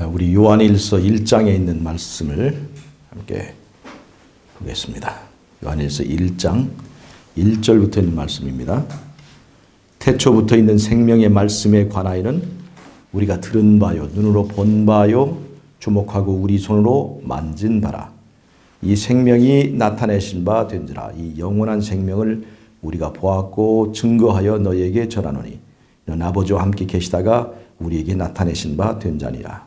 우리 요한일서 1장에 있는 말씀을 함께 보겠습니다. 요한일서 1장 1절부터 있는 말씀입니다. 태초부터 있는 생명의 말씀에 관하여는 우리가 들은 바요, 눈으로 본 바요, 주목하고 우리 손으로 만진 바라. 이 생명이 나타내신 바 된지라. 이 영원한 생명을 우리가 보았고 증거하여 너희에게 전하노니 너는 아버지와 함께 계시다가 우리에게 나타내신 바 된 자니라.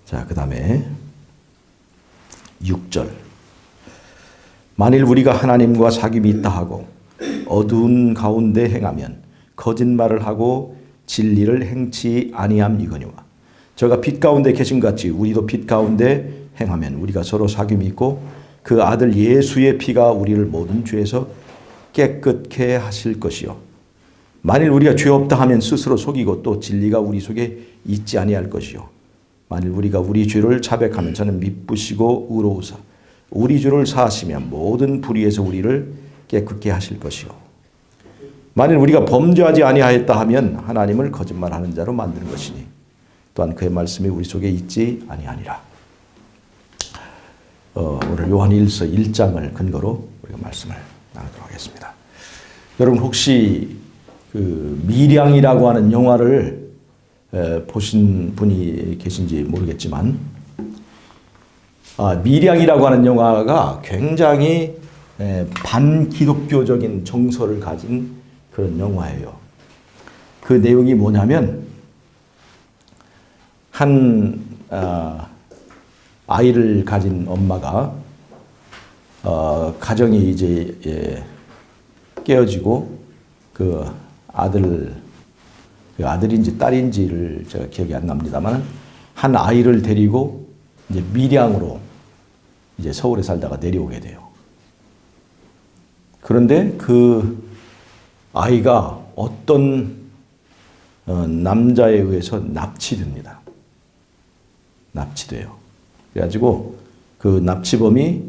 자, 그 다음에 6절. 만일 우리가 하나님과 사귐이 있다 하고 어두운 가운데 행하면 거짓말을 하고 진리를 행치 아니함이거니와 저가 빛 가운데 계신 것 같이 우리도 빛 가운데 행하면 우리가 서로 사귐이 있고 그 아들 예수의 피가 우리를 모든 죄에서 깨끗게 하실 것이요 만일 우리가 죄 없다 하면 스스로 속이고 또 진리가 우리 속에 있지 아니할 것이요 만일 우리가 우리 죄를 자백하면 저는 미쁘시고 의로우사 우리 죄를 사하시면 모든 불의에서 우리를 깨끗게 하실 것이요 만일 우리가 범죄하지 아니하였다 하면 하나님을 거짓말하는 자로 만드는 것이니 또한 그의 말씀이 우리 속에 있지 아니하니라. 오늘 요한일서 1장을 근거로 우리가 말씀을 나누도록 하겠습니다. 여러분 혹시 그 밀양이라고 하는 영화를 보신 분이 계신지 모르겠지만 밀양이라고 하는 영화가 굉장히 반기독교적인 정서를 가진 그런 영화예요. 그 내용이 뭐냐면 한 아이를 가진 엄마가 가정이 이제 깨어지고 그 아들인지 딸인지를 제가 기억이 안 납니다만 한 아이를 데리고 이제 밀양으로 이제 서울에 살다가 내려오게 돼요. 그런데 그 아이가 어떤 남자에 의해서 납치됩니다. 납치돼요. 그래가지고 그 납치범이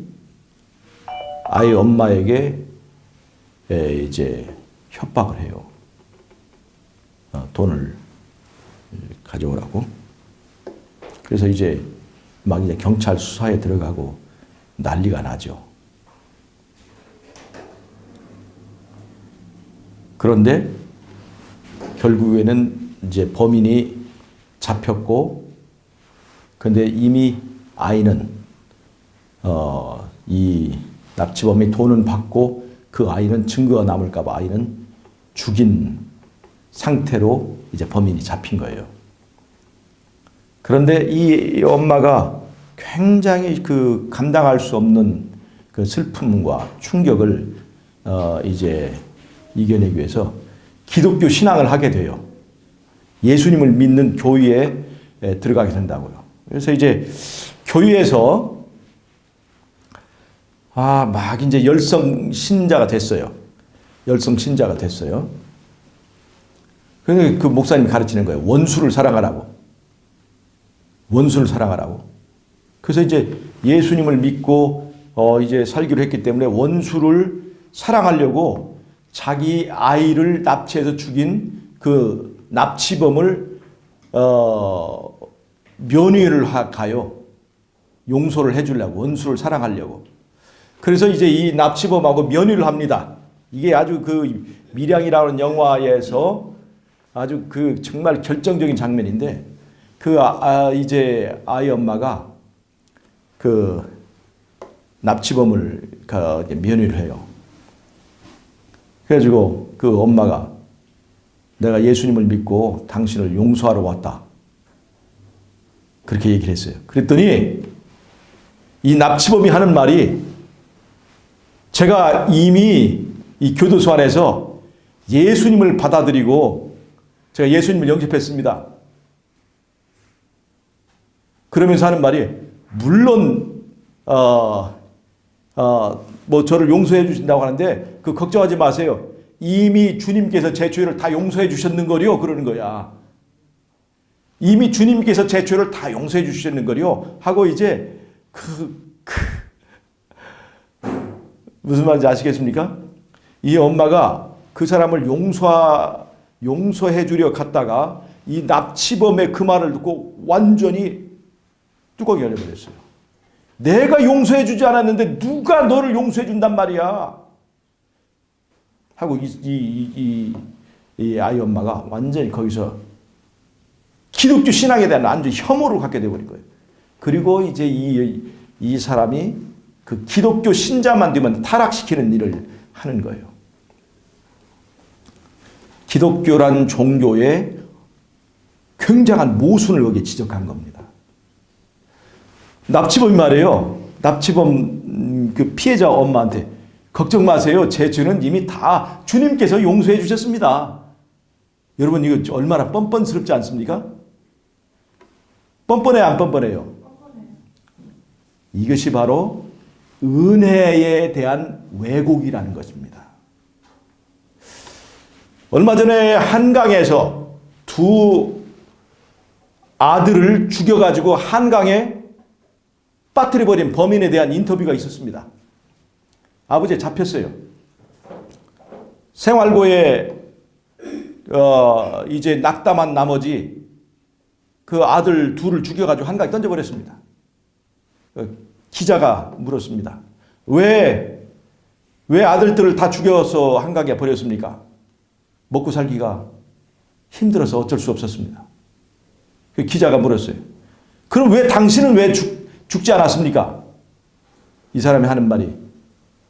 아이 엄마에게 이제 협박을 해요. 돈을 가져오라고. 그래서 이제 막 이제 경찰 수사에 들어가고 난리가 나죠. 그런데 결국에는 이제 범인이 잡혔고, 근데 이미 아이는 이 납치범이 돈은 받고 그 아이는 증거가 남을까봐 아이는 죽인 상태로 이제 범인이 잡힌 거예요. 그런데 이 엄마가 굉장히 그 감당할 수 없는 그 슬픔과 충격을 이제 이겨내기 위해서 기독교 신앙을 하게 돼요. 예수님을 믿는 교회에 들어가게 된다고요. 그래서 이제 교회에서 막 이제 열성 신자가 됐어요. 열성 신자가 됐어요. 그런데 그 목사님이 가르치는 거예요. 원수를 사랑하라고. 원수를 사랑하라고. 그래서 이제 예수님을 믿고 이제 살기로 했기 때문에 원수를 사랑하려고 자기 아이를 납치해서 죽인 그 납치범을 면회를 가요. 용서를 해주려고, 원수를 사랑하려고. 그래서 이제 이 납치범하고 면회를 합니다. 이게 아주 그 밀양이라는 영화에서 아주 그 정말 결정적인 장면인데 그 이제 아이 엄마가 그 납치범을 면회를 해요. 그래가지고 그 엄마가 내가 예수님을 믿고 당신을 용서하러 왔다. 그렇게 얘기를 했어요. 그랬더니 이 납치범이 하는 말이 제가 이미 이 교도소 안에서 예수님을 받아들이고 제가 예수님을 영접했습니다. 그러면서 하는 말이 물론 뭐 저를 용서해 주신다고 하는데 그 걱정하지 마세요. 이미 주님께서 제 죄를 다 용서해 주셨는 거요. 그러는 거야. 이미 주님께서 제 죄를 다 용서해 주셨는 거요. 하고 이제 무슨 말인지 아시겠습니까? 이 엄마가 그 사람을 용서해 주려 갔다가 이 납치범의 그 말을 듣고 완전히 뚜껑이 열려버렸어요. 내가 용서해 주지 않았는데 누가 너를 용서해 준단 말이야. 하고 이 아이 엄마가 완전히 거기서 기독교 신앙에 대한 완전 혐오를 갖게 되어버린 거예요. 그리고 이제 이 사람이 그 기독교 신자만 되면 타락시키는 일을 하는 거예요. 기독교란 종교에 굉장한 모순을 거기에 지적한 겁니다. 납치범이 말이에요. 납치범 그 피해자 엄마한테 걱정 마세요. 제 죄는 이미 다 주님께서 용서해 주셨습니다. 여러분 이거 얼마나 뻔뻔스럽지 않습니까? 뻔뻔해요, 안 뻔뻔해요? 이것이 바로 은혜에 대한 왜곡이라는 것입니다. 얼마 전에 한강에서 두 아들을 죽여가지고 한강에 빠뜨려버린 범인에 대한 인터뷰가 있었습니다. 아버지 잡혔어요. 생활고에 이제 낙담한 나머지 그 아들 둘을 죽여가지고 한강에 던져버렸습니다. 기자가 물었습니다. 왜 아들들을 다 죽여서 한강에 버렸습니까? 먹고 살기가 힘들어서 어쩔 수 없었습니다. 그 기자가 물었어요. 그럼 당신은 왜 죽지 않았습니까? 이 사람이 하는 말이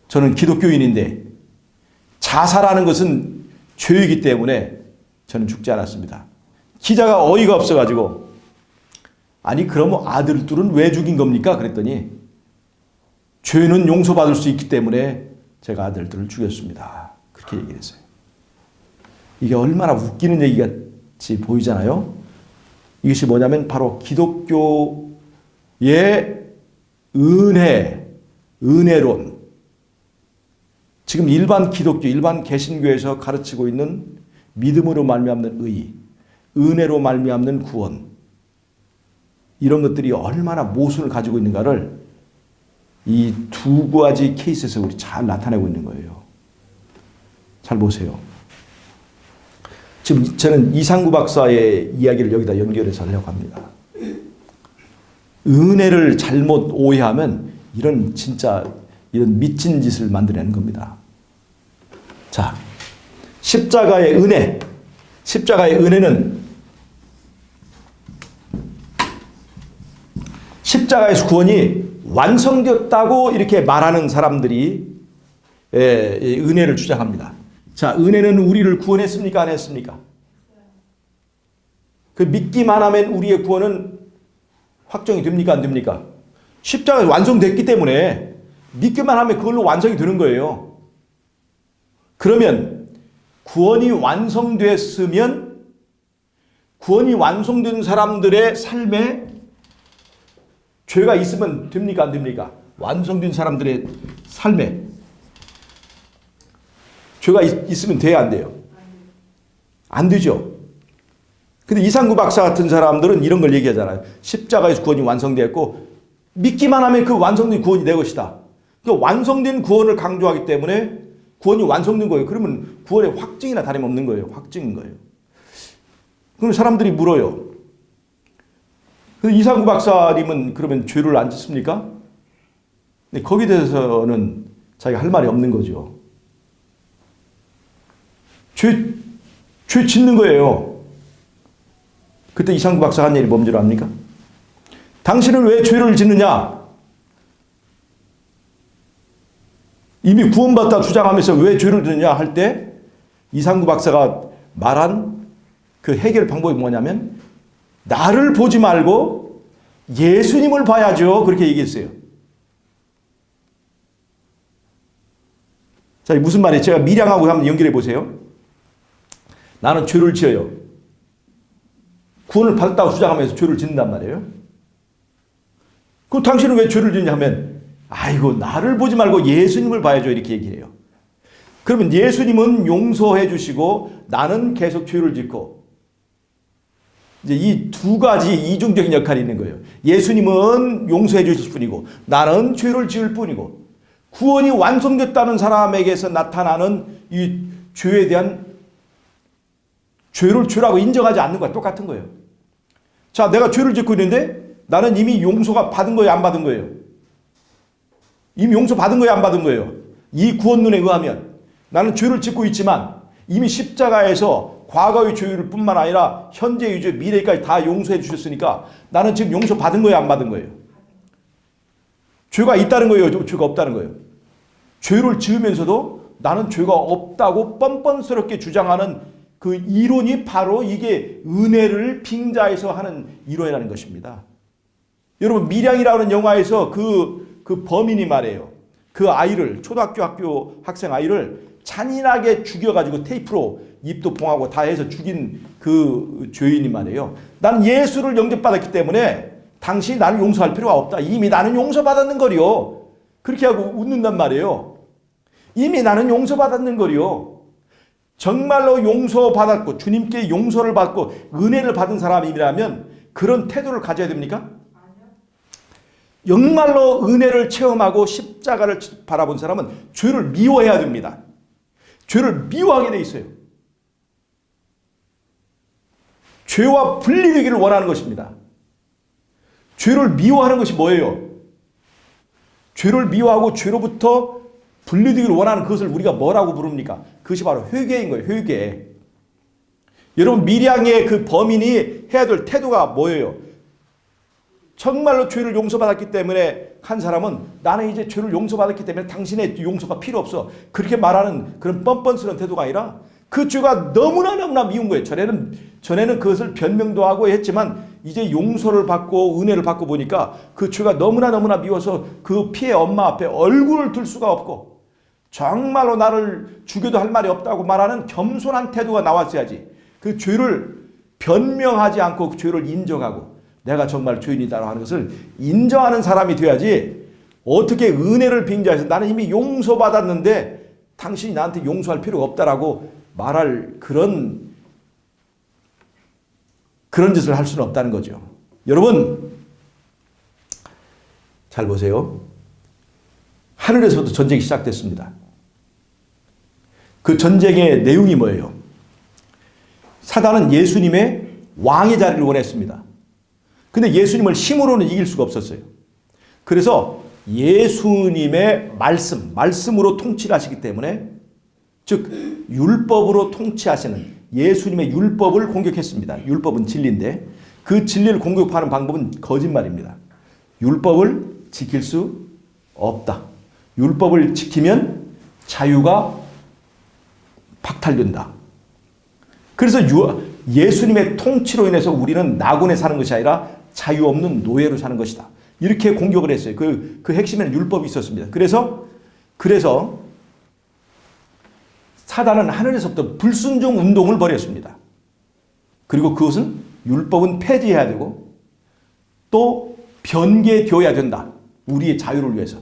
저는 기독교인인데 자살하는 것은 죄이기 때문에 저는 죽지 않았습니다. 기자가 어이가 없어가지고 아니 그럼 아들 둘은 왜 죽인 겁니까? 그랬더니 죄는 용서받을 수 있기 때문에 제가 아들들을 죽였습니다. 그렇게 얘기를 했어요. 이게 얼마나 웃기는 얘기 같이 보이잖아요. 이것이 뭐냐면 바로 기독교의 은혜론. 지금 일반 기독교, 일반 개신교에서 가르치고 있는 믿음으로 말미암는 의, 은혜로 말미암는 구원. 이런 것들이 얼마나 모순을 가지고 있는가를 이 두 가지 케이스에서 우리 잘 나타내고 있는 거예요. 잘 보세요. 지금 저는 이상구 박사의 이야기를 여기다 연결해서 하려고 합니다. 은혜를 잘못 오해하면 이런 미친 짓을 만들어내는 겁니다. 자, 십자가의 은혜. 십자가의 은혜는 십자가에서 구원이 완성되었다고 이렇게 말하는 사람들이 은혜를 주장합니다. 자, 은혜는 우리를 구원했습니까? 안 했습니까? 그 믿기만 하면 우리의 구원은 확정이 됩니까? 안 됩니까? 십자가가 완성됐기 때문에 믿기만 하면 그걸로 완성이 되는 거예요. 그러면 구원이 완성됐으면 구원이 완성된 사람들의 삶에 죄가 있으면 됩니까? 안 됩니까? 완성된 사람들의 삶에 죄가 있으면 돼야 안 돼요? 안 되죠. 근데 이상구 박사 같은 사람들은 이런 걸 얘기하잖아요. 십자가에서 구원이 완성되었고 믿기만 하면 그 완성된 구원이 내 것이다. 그러니까 완성된 구원을 강조하기 때문에 구원이 완성된 거예요. 그러면 구원의 확증이나 다름없는 거예요. 확증인 거예요. 그럼 사람들이 물어요. 이상구 박사님은 그러면 죄를 안 짓습니까? 근데 거기에 대해서는 자기가 할 말이 없는 거죠. 죄 짓는 거예요. 그때 이상구 박사가 한 일이 뭔 줄 압니까? 당신은 왜 죄를 짓느냐? 이미 구원받다 주장하면서 왜 죄를 짓느냐 할 때 이상구 박사가 말한 그 해결 방법이 뭐냐면 나를 보지 말고 예수님을 봐야죠. 그렇게 얘기했어요. 자, 무슨 말이에요? 제가 밀양하고 한번 연결해 보세요. 나는 죄를 지어요. 구원을 받았다고 주장하면서 죄를 짓는단 말이에요. 그럼 당신은 왜 죄를 짓냐 하면 아이고 나를 보지 말고 예수님을 봐야죠. 이렇게 얘기해요. 그러면 예수님은 용서해 주시고 나는 계속 죄를 짓고 이제 이 두 가지 이중적인 역할이 있는 거예요. 예수님은 용서해 주실 뿐이고 나는 죄를 지을 뿐이고 구원이 완성됐다는 사람에게서 나타나는 이 죄에 대한 죄를 죄라고 인정하지 않는 거야. 똑같은 거예요. 자, 내가 죄를 짓고 있는데 나는 이미 용서가 받은 거예요, 안 받은 거예요? 이미 용서 받은 거예요, 안 받은 거예요? 이 구원론에 의하면 나는 죄를 짓고 있지만 이미 십자가에서 과거의 죄를 뿐만 아니라 현재의 죄, 미래까지 다 용서해 주셨으니까 나는 지금 용서 받은 거예요, 안 받은 거예요? 죄가 있다는 거예요, 죄가 없다는 거예요? 죄를 지으면서도 나는 죄가 없다고 뻔뻔스럽게 주장하는 그 이론이 바로 이게 은혜를 빙자해서 하는 이론이라는 것입니다. 여러분, 밀양이라는 영화에서 그 범인이 말이에요. 그 아이를, 초등학교 학생 아이를 잔인하게 죽여가지고 테이프로 입도 봉하고 다 해서 죽인 그 죄인이 말이에요. 나는 예수를 영접받았기 때문에 당신이 나를 용서할 필요가 없다. 이미 나는 용서받았는 거리요. 그렇게 하고 웃는단 말이에요. 이미 나는 용서받았는 거리요. 정말로 용서받았고 주님께 용서를 받고 은혜를 받은 사람이라면 그런 태도를 가져야 됩니까? 정말로 은혜를 체험하고 십자가를 바라본 사람은 죄를 미워해야 됩니다. 죄를 미워하게 돼 있어요. 죄와 분리되기를 원하는 것입니다. 죄를 미워하는 것이 뭐예요? 죄를 미워하고 죄로부터 분리되기를 원하는 그것을 우리가 뭐라고 부릅니까? 그것이 바로 회개인 거예요. 회개. 여러분, 밀양의 그 범인이 해야 될 태도가 뭐예요? 정말로 죄를 용서받았기 때문에 한 사람은 나는 이제 죄를 용서받았기 때문에 당신의 용서가 필요 없어. 그렇게 말하는 그런 뻔뻔스러운 태도가 아니라 그 죄가 너무나 미운 거예요. 전에는 그것을 변명도 하고 했지만 이제 용서를 받고 은혜를 받고 보니까 그 죄가 너무나 미워서 그 피해 엄마 앞에 얼굴을 들 수가 없고 정말로 나를 죽여도 할 말이 없다고 말하는 겸손한 태도가 나왔어야지. 그 죄를 변명하지 않고 그 죄를 인정하고 내가 정말 죄인이다라고 하는 것을 인정하는 사람이 돼야지. 어떻게 은혜를 빙자해서 나는 이미 용서받았는데 당신이 나한테 용서할 필요가 없다라고 말할 그런 짓을 할 수는 없다는 거죠. 여러분, 잘 보세요. 하늘에서부터 전쟁이 시작됐습니다. 그 전쟁의 내용이 뭐예요? 사단은 예수님의 왕의 자리를 원했습니다. 근데 예수님을 힘으로는 이길 수가 없었어요. 그래서 예수님의 말씀으로 통치를 하시기 때문에, 즉 율법으로 통치하시는 예수님의 율법을 공격했습니다. 율법은 진리인데 그 진리를 공격하는 방법은 거짓말입니다. 율법을 지킬 수 없다. 율법을 지키면 자유가 박탈된다. 그래서 예수님의 통치로 인해서 우리는 낙원에 사는 것이 아니라 자유 없는 노예로 사는 것이다. 이렇게 공격을 했어요. 그 핵심에는 율법이 있었습니다. 그래서 사단은 하늘에서부터 불순종 운동을 벌였습니다. 그리고 그것은 율법은 폐지해야 되고 또 변개되어야 된다. 우리의 자유를 위해서.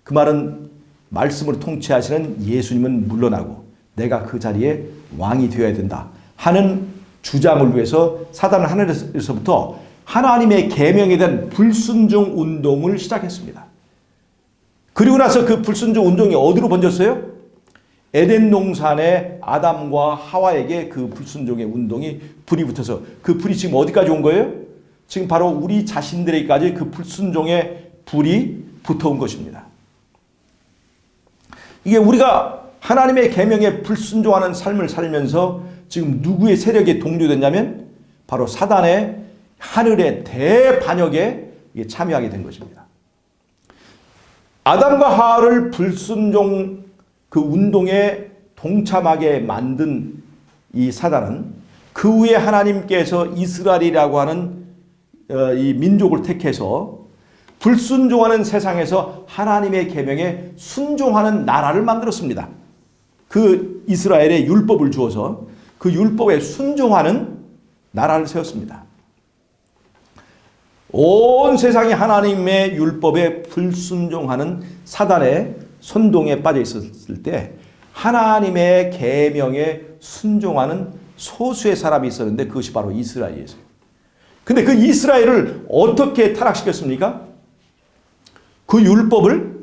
그 말은 말씀으로 통치하시는 예수님은 물러나고 내가 그 자리에 왕이 되어야 된다 하는 주장을 위해서 사단은 하늘에서부터 하나님의 계명에 대한 불순종 운동을 시작했습니다. 그리고 나서 그 불순종 운동이 어디로 번졌어요? 에덴 동산의 아담과 하와에게 그 불순종의 운동이 불이 붙어서 그 불이 지금 어디까지 온 거예요? 지금 바로 우리 자신들에게까지 그 불순종의 불이 붙어온 것입니다. 이게 우리가 하나님의 계명에 불순종하는 삶을 살면서 지금 누구의 세력에 동조됐냐면 바로 사단의 하늘의 대반역에 참여하게 된 것입니다. 아담과 하와를 불순종 그 운동에 동참하게 만든 이 사단은 그 후에 하나님께서 이스라엘이라고 하는 이 민족을 택해서 불순종하는 세상에서 하나님의 계명에 순종하는 나라를 만들었습니다. 그 이스라엘에 율법을 주어서 그 율법에 순종하는 나라를 세웠습니다. 온 세상이 하나님의 율법에 불순종하는 사단의 선동에 빠져 있었을 때 하나님의 계명에 순종하는 소수의 사람이 있었는데 그것이 바로 이스라엘이었어요. 근데 그 이스라엘을 어떻게 타락시켰습니까? 그 율법을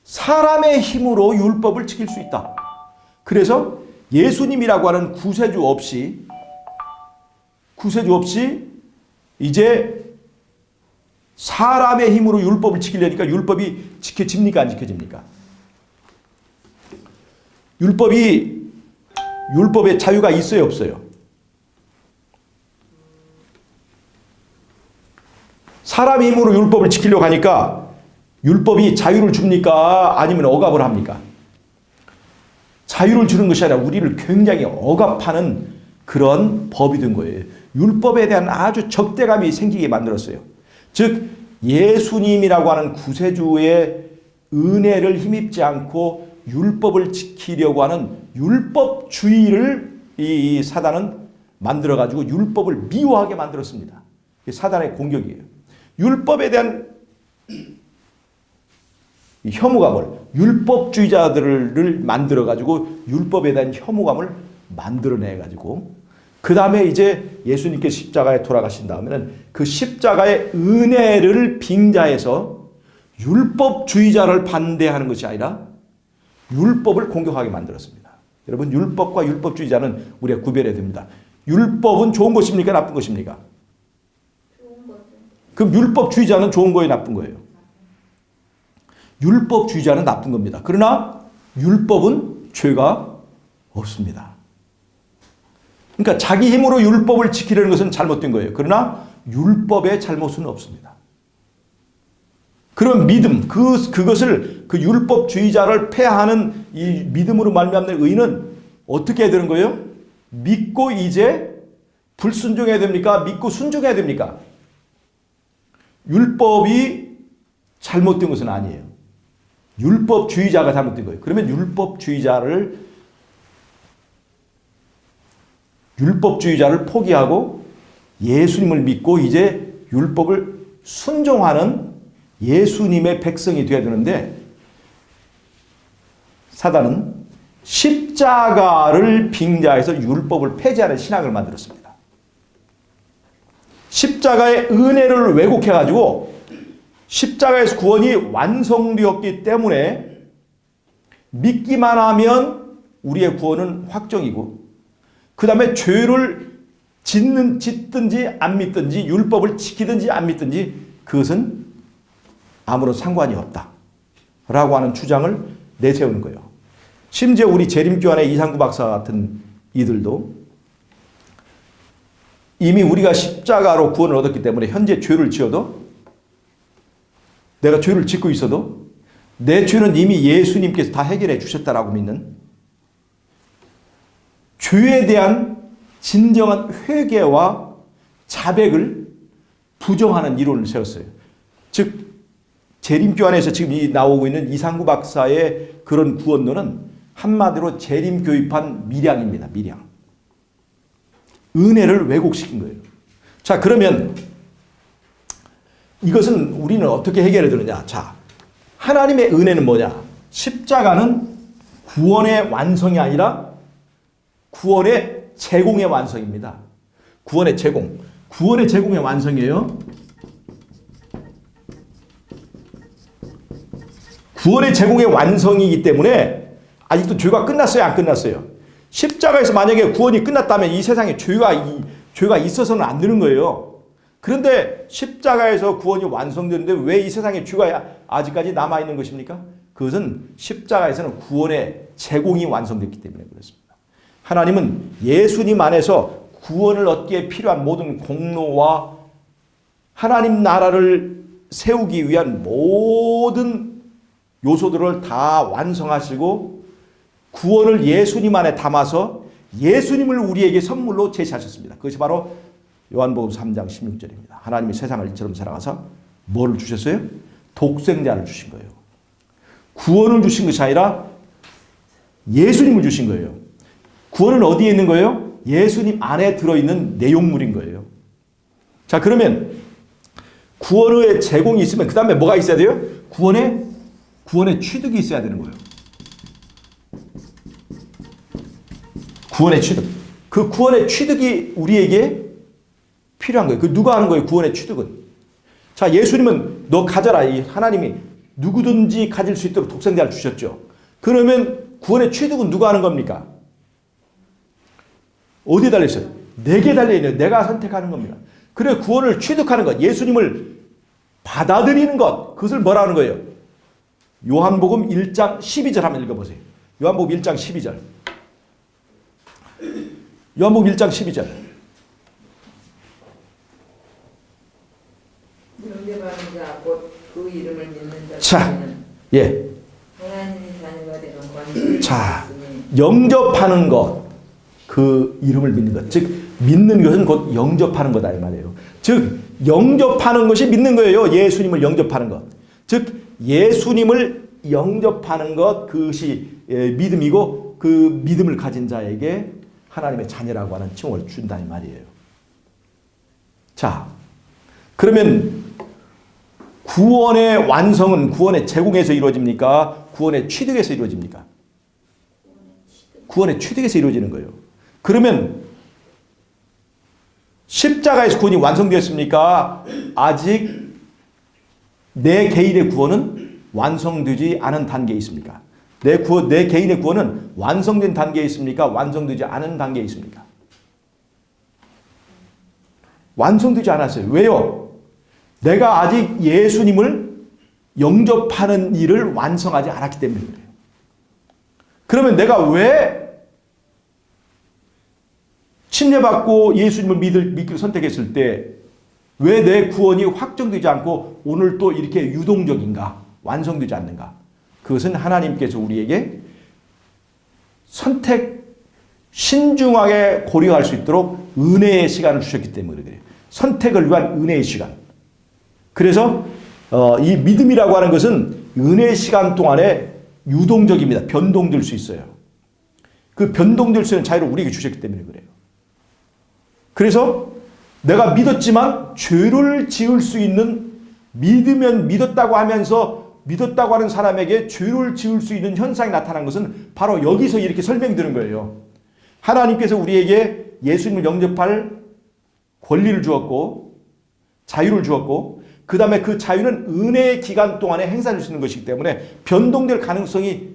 사람의 힘으로 율법을 지킬 수 있다. 그래서 예수님이라고 하는 구세주 없이 이제 사람의 힘으로 율법을 지키려니까 율법이 지켜집니까? 안 지켜집니까? 율법에 자유가 있어요? 없어요? 사람의 힘으로 율법을 지키려고 하니까 율법이 자유를 줍니까? 아니면 억압을 합니까? 자유를 주는 것이 아니라 우리를 굉장히 억압하는 그런 법이 된 거예요. 율법에 대한 아주 적대감이 생기게 만들었어요. 즉 예수님이라고 하는 구세주의 은혜를 힘입지 않고 율법을 지키려고 하는 율법주의를 이 사단은 만들어가지고 율법을 미워하게 만들었습니다. 사단의 공격이에요. 율법에 대한 혐오감을, 율법주의자들을 만들어가지고 율법에 대한 혐오감을 만들어내가지고 그 다음에 이제 예수님께서 십자가에 돌아가신 다음에는 그 십자가의 은혜를 빙자해서 율법주의자를 반대하는 것이 아니라 율법을 공격하게 만들었습니다. 여러분, 율법과 율법주의자는 우리가 구별해야 됩니다. 율법은 좋은 것입니까? 나쁜 것입니까? 좋은 거죠. 그럼 율법주의자는 좋은 거예요? 나쁜 거예요? 율법주의자는 나쁜 겁니다. 그러나 율법은 죄가 없습니다. 그러니까 자기 힘으로 율법을 지키려는 것은 잘못된 거예요. 그러나 율법의 잘못은 없습니다. 그런 믿음, 그것을 그 율법주의자를 폐하는 이 믿음으로 말미암는 의는 어떻게 해야 되는 거예요? 믿고 이제 불순종해야 됩니까? 믿고 순종해야 됩니까? 율법이 잘못된 것은 아니에요. 율법주의자가 잘못된 거예요. 그러면 율법주의자를 포기하고 예수님을 믿고 이제 율법을 순종하는 예수님의 백성이 되어야 되는데 사단은 십자가를 빙자해서 율법을 폐지하는 신학을 만들었습니다. 십자가의 은혜를 왜곡해가지고 십자가에서 구원이 완성되었기 때문에 믿기만 하면 우리의 구원은 확정이고 그 다음에 죄를 짓든지 안 믿든지 율법을 지키든지 안 믿든지 그것은 아무런 상관이 없다라고 하는 주장을 내세우는 거예요. 심지어 우리 재림교환의 이상구 박사 같은 이들도 이미 우리가 십자가로 구원을 얻었기 때문에 현재 죄를 지어도 내가 죄를 짓고 있어도 내 죄는 이미 예수님께서 다 해결해 주셨다라고 믿는 죄에 대한 진정한 회개와 자백을 부정하는 이론을 세웠어요. 즉 재림교환에서 지금 나오고 있는 이상구 박사의 그런 구원론은 한마디로 재림교입한 밀양입니다. 밀양. 은혜를 왜곡시킨 거예요. 자, 그러면 이것은 우리는 어떻게 해결해야 되느냐? 자, 하나님의 은혜는 뭐냐? 십자가는 구원의 완성이 아니라 구원의 제공의 완성입니다. 구원의 제공. 구원의 제공의 완성이에요. 구원의 제공의 완성이기 때문에 아직도 죄가 끝났어요? 안 끝났어요? 십자가에서 만약에 구원이 끝났다면 이 세상에 죄가 있어서는 안 되는 거예요. 그런데 십자가에서 구원이 완성되는데 왜 이 세상에 죄가 아직까지 남아있는 것입니까? 그것은 십자가에서는 구원의 제공이 완성됐기 때문에 그렇습니다. 하나님은 예수님 안에서 구원을 얻기에 필요한 모든 공로와 하나님 나라를 세우기 위한 모든 요소들을 다 완성하시고 구원을 예수님 안에 담아서 예수님을 우리에게 선물로 제시하셨습니다. 그것이 바로 요한복음 3장 16절입니다. 하나님이 세상을 이처럼 사랑하사 뭐를 주셨어요? 독생자를 주신 거예요. 구원을 주신 것이 아니라 예수님을 주신 거예요. 구원은 어디에 있는 거예요? 예수님 안에 들어있는 내용물인 거예요. 자, 그러면 구원의 제공이 있으면 그 다음에 뭐가 있어야 돼요? 구원의 취득이 있어야 되는 거예요. 구원의 취득. 그 구원의 취득이 우리에게 필요한 거예요. 그 누가 하는 거예요? 구원의 취득은. 자, 예수님은 너 가져라. 이 하나님이 누구든지 가질 수 있도록 독생자를 주셨죠. 그러면 구원의 취득은 누가 하는 겁니까? 어디에 달려있어요? 내게 달려있네요. 내가 선택하는 겁니다. 그래 구원을 취득하는 것, 예수님을 받아들이는 것, 그것을 뭐라 하는 거예요? 요한복음 1장 12절 한번 읽어보세요. 요한복음 1장 12절. 요한복음 1장 12절. 영접하는 자 곧 그 이름을 믿는 자, 자는 예. 하나님의 자녀가 되는 권세를 자, 받았으니 영접하는 것, 그 이름을 믿는 것, 즉 믿는 것은 곧 영접하는 거다 이 말이에요. 즉 영접하는 것이 믿는 거예요. 예수님을 영접하는 것, 즉 예수님을 영접하는 것, 그것이 믿음이고 그 믿음을 가진 자에게 하나님의 자녀라고 하는 칭호를 준다 이 말이에요. 자, 그러면 구원의 완성은 구원의 제공에서 이루어집니까? 구원의 취득에서 이루어집니까? 구원의 취득에서 이루어지는 거예요. 그러면 십자가에서 구원이 완성되었습니까? 아직 내 개인의 구원은 완성되지 않은 단계에 있습니까? 내 개인의 구원은 완성된 단계에 있습니까? 완성되지 않은 단계에 있습니까? 완성되지 않았어요. 왜요? 내가 아직 예수님을 영접하는 일을 완성하지 않았기 때문에 그래요. 그러면 내가 왜 침례받고 예수님을 믿기를 선택했을 때 왜 내 구원이 확정되지 않고 오늘 또 이렇게 유동적인가? 완성되지 않는가? 그것은 하나님께서 우리에게 신중하게 고려할 수 있도록 은혜의 시간을 주셨기 때문에 그래요. 선택을 위한 은혜의 시간. 그래서 이 믿음이라고 하는 것은 은혜의 시간 동안에 유동적입니다. 변동될 수 있어요. 그 변동될 수 있는 자유를 우리에게 주셨기 때문에 그래요. 그래서 내가 믿었지만 죄를 지을 수 있는, 믿으면 믿었다고 하면서 믿었다고 하는 사람에게 죄를 지을 수 있는 현상이 나타난 것은 바로 여기서 이렇게 설명되는 거예요. 하나님께서 우리에게 예수님을 영접할 권리를 주었고 자유를 주었고 그 다음에 그 자유는 은혜의 기간 동안에 행사될 수 있는 것이기 때문에 변동될 가능성이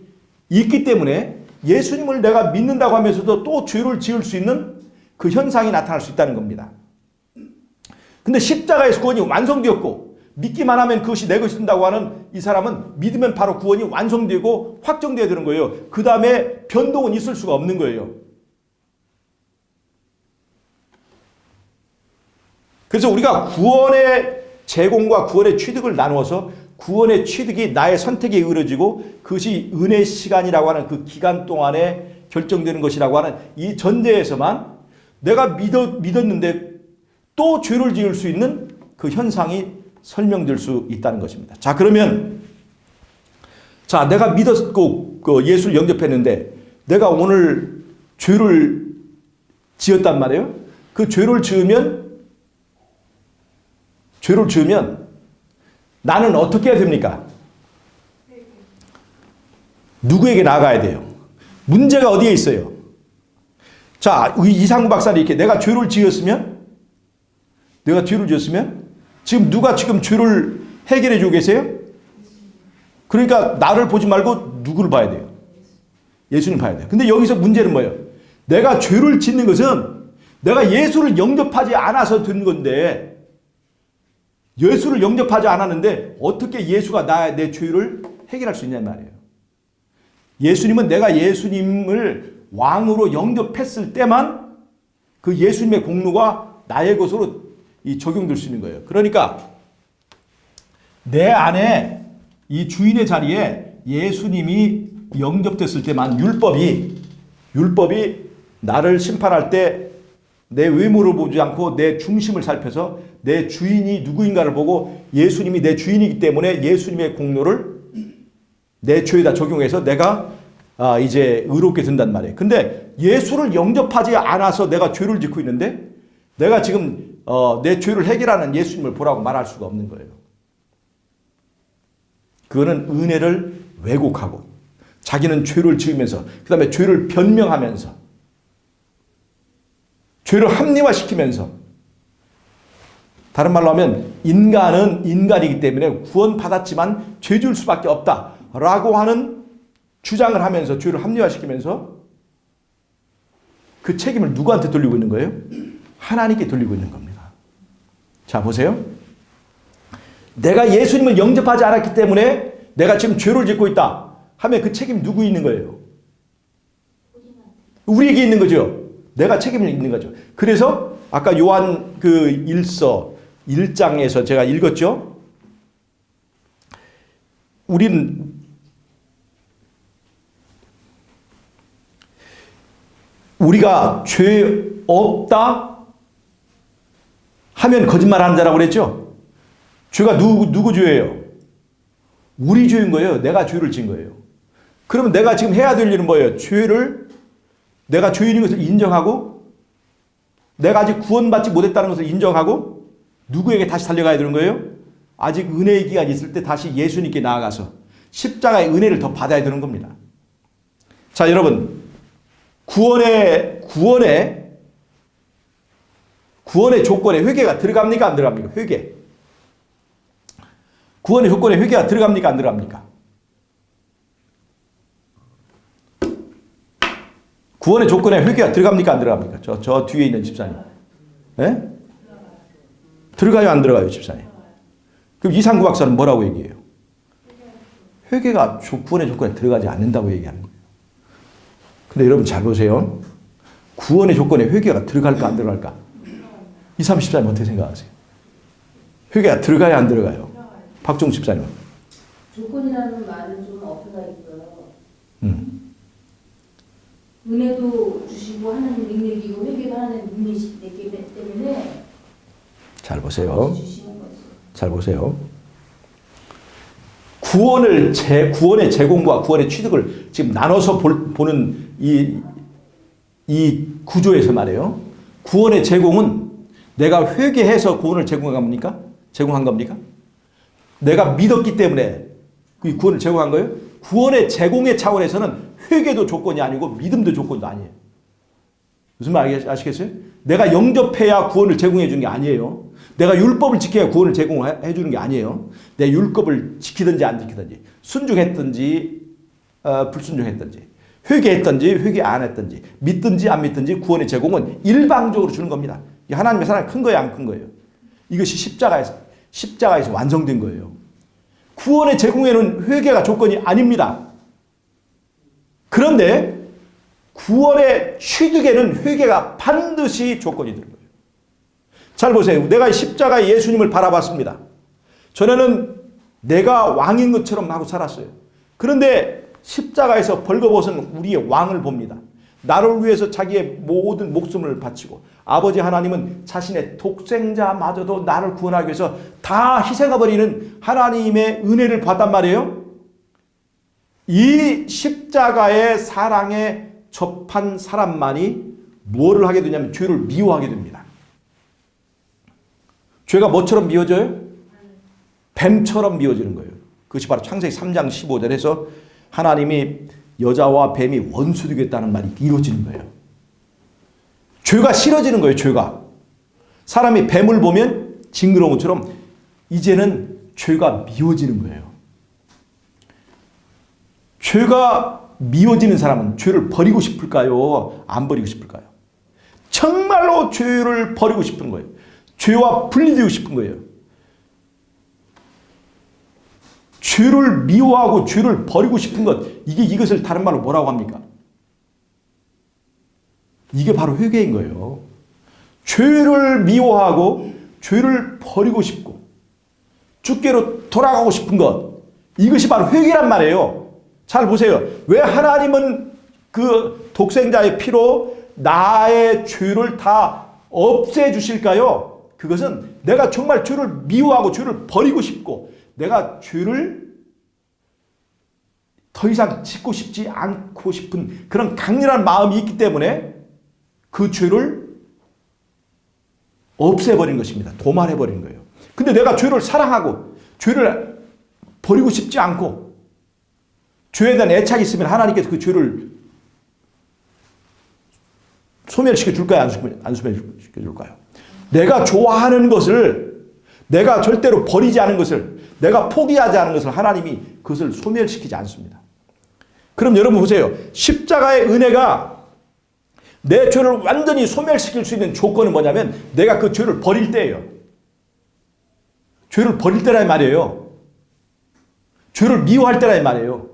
있기 때문에 예수님을 내가 믿는다고 하면서도 또 죄를 지을 수 있는 그 현상이 나타날 수 있다는 겁니다. 근데 십자가에서 구원이 완성되었고 믿기만 하면 그것이 내 것이 된다고 하는 이 사람은 믿으면 바로 구원이 완성되고 확정되어야 되는 거예요. 그 다음에 변동은 있을 수가 없는 거예요. 그래서 우리가 구원의 제공과 구원의 취득을 나누어서 구원의 취득이 나의 선택에 이루어지고 그것이 은혜 시간이라고 하는 그 기간 동안에 결정되는 것이라고 하는 이 전제에서만 내가 믿었는데 또 죄를 지을 수 있는 그 현상이 설명될 수 있다는 것입니다. 자, 그러면 자, 내가 믿었고 그 예수를 영접했는데 내가 오늘 죄를 지었단 말이에요. 그 죄를 지으면 나는 어떻게 해야 됩니까? 누구에게 나아가야 돼요? 문제가 어디에 있어요? 자, 이상구 박사는 이렇게 내가 죄를 지었으면 지금 누가 지금 죄를 해결해 주고 계세요? 그러니까 나를 보지 말고 누구를 봐야 돼요? 예수님 봐야 돼요. 근데 여기서 문제는 뭐예요? 내가 죄를 짓는 것은 내가 예수를 영접하지 않아서 된 건데 예수를 영접하지 않았는데 어떻게 예수가 내 죄를 해결할 수 있냐는 말이에요. 예수님은 내가 예수님을 왕으로 영접했을 때만 그 예수님의 공로가 나의 것으로 적용될 수 있는 거예요. 그러니까 내 안에 이 주인의 자리에 예수님이 영접됐을 때만 율법이 나를 심판할 때 내 외모를 보지 않고 내 중심을 살펴서 내 주인이 누구인가를 보고 예수님이 내 주인이기 때문에 예수님의 공로를 내 죄에다 적용해서 내가 이제 의롭게 된단 말이에요. 근데 예수를 영접하지 않아서 내가 죄를 짓고 있는데 내가 지금 내 죄를 해결하는 예수님을 보라고 말할 수가 없는 거예요. 그거는 은혜를 왜곡하고 자기는 죄를 지으면서 그 다음에 죄를 변명하면서 죄를 합리화시키면서 다른 말로 하면 인간은 인간이기 때문에 구원받았지만 죄 지을 수밖에 없다라고 하는 주장을 하면서 죄를 합리화시키면서 그 책임을 누구한테 돌리고 있는 거예요? 하나님께 돌리고 있는 겁니다. 자, 보세요. 내가 예수님을 영접하지 않았기 때문에 내가 지금 죄를 짓고 있다 하면 그 책임 누구 있는 거예요? 우리에게 있는 거죠. 내가 책임을 있는 거죠. 그래서 아까 요한 그 1서 1장에서 제가 읽었죠. 우리가 죄 없다 하면 거짓말하는 자라고 그랬죠. 죄가 누구 죄예요? 우리 죄인 거예요. 내가 죄를 지은 거예요. 그러면 내가 지금 해야 될 일은 뭐예요? 내가 죄인인 것을 인정하고 내가 아직 구원받지 못했다는 것을 인정하고 누구에게 다시 달려가야 되는 거예요? 아직 은혜의 기간이 있을 때 다시 예수님께 나아가서 십자가의 은혜를 더 받아야 되는 겁니다. 자, 여러분, 구원의 조건에 회개가 들어갑니까? 안 들어갑니까? 회개. 구원의 조건에 회개가 들어갑니까? 안 들어갑니까? 구원의 조건에 회개가 들어갑니까? 안 들어갑니까? 저 뒤에 있는 집사님. 예? 들어가요? 안 들어가요? 집사님. 그럼 이상구 박사는 뭐라고 얘기해요? 회개가 구원의 조건에 들어가지 않는다고 얘기하는 거예요. 근데 여러분 잘 보세요. 구원의 조건에 회개가 들어갈까 안 들어갈까? 23 집사님 어떻게 생각하세요? 회개가 들어가야 안 들어가요? 박종 집사님은? 조건이라는 말은 좀 어폐가 있고요. 은혜도 주시고 하나님 능력이고 회개도 하나님 능력이기 때문에 잘 보세요. 주시는 거지. 잘 보세요. 구원의 제공과 구원의 취득을 지금 나눠서 보는 이 구조에서 말이에요. 구원의 제공은 내가 회개해서 구원을 제공한 겁니까? 내가 믿었기 때문에 그 구원을 제공한 거예요? 구원의 제공의 차원에서는 회개도 조건이 아니고 믿음도 조건도 아니에요. 무슨 말 아시겠어요? 내가 영접해야 구원을 제공해 주는 게 아니에요. 내가 율법을 지켜야 구원을 제공해 주는 게 아니에요. 내 율법을 지키든지 안 지키든지 순종했든지 불순종했든지 회개했든지 회개 안 했든지 믿든지 안 믿든지 구원의 제공은 일방적으로 주는 겁니다. 하나님의 사랑이 큰 거예요, 안 큰 거예요? 이것이 십자가에서 완성된 거예요. 구원의 제공에는 회개가 조건이 아닙니다. 그런데 구원의 취득에는 회개가 반드시 조건이 되는 거예요. 잘 보세요. 내가 십자가의 예수님을 바라봤습니다. 전에는 내가 왕인 것처럼 하고 살았어요. 그런데 십자가에서 벌거벗은 우리의 왕을 봅니다. 나를 위해서 자기의 모든 목숨을 바치고 아버지 하나님은 자신의 독생자마저도 나를 구원하기 위해서 다 희생해버리는 하나님의 은혜를 봤단 말이에요. 이 십자가의 사랑에 접한 사람만이 뭐를 하게 되냐면 죄를 미워하게 됩니다. 죄가 뭐처럼 미워져요? 뱀처럼 미워지는 거예요. 그것이 바로 창세기 3장 15절에서 하나님이 여자와 뱀이 원수 되겠다는 말이 이루어지는 거예요. 죄가 싫어지는 거예요. 죄가. 사람이 뱀을 보면 징그러운 것처럼 이제는 죄가 미워지는 거예요. 죄가 미워지는 사람은 죄를 버리고 싶을까요? 안 버리고 싶을까요? 정말로 죄를 버리고 싶은 거예요. 죄와 분리되고 싶은 거예요. 죄를 미워하고 죄를 버리고 싶은 것, 이것을 다른 말로 뭐라고 합니까? 이게 바로 회개인 거예요. 죄를 미워하고 죄를 버리고 싶고 주께로 돌아가고 싶은 것, 이것이 바로 회개란 말이에요. 잘 보세요. 왜 하나님은 그 독생자의 피로 나의 죄를 다 없애주실까요? 그것은 내가 정말 죄를 미워하고 죄를 버리고 싶고 내가 죄를 더 이상 짓고 싶지 않고 싶은 그런 강렬한 마음이 있기 때문에 그 죄를 없애버린 것입니다. 도말해버린 거예요. 근데 내가 죄를 사랑하고 죄를 버리고 싶지 않고 죄에 대한 애착이 있으면 하나님께서 그 죄를 소멸시켜 줄까요? 안 소멸시켜 줄까요? 내가 좋아하는 것을, 내가 절대로 버리지 않은 것을, 내가 포기하지 않은 것을 하나님이 그것을 소멸시키지 않습니다. 그럼 여러분 보세요. 십자가의 은혜가 내 죄를 완전히 소멸시킬 수 있는 조건은 뭐냐면 내가 그 죄를 버릴 때예요. 죄를 버릴 때란 말이에요. 죄를 미워할 때란 말이에요.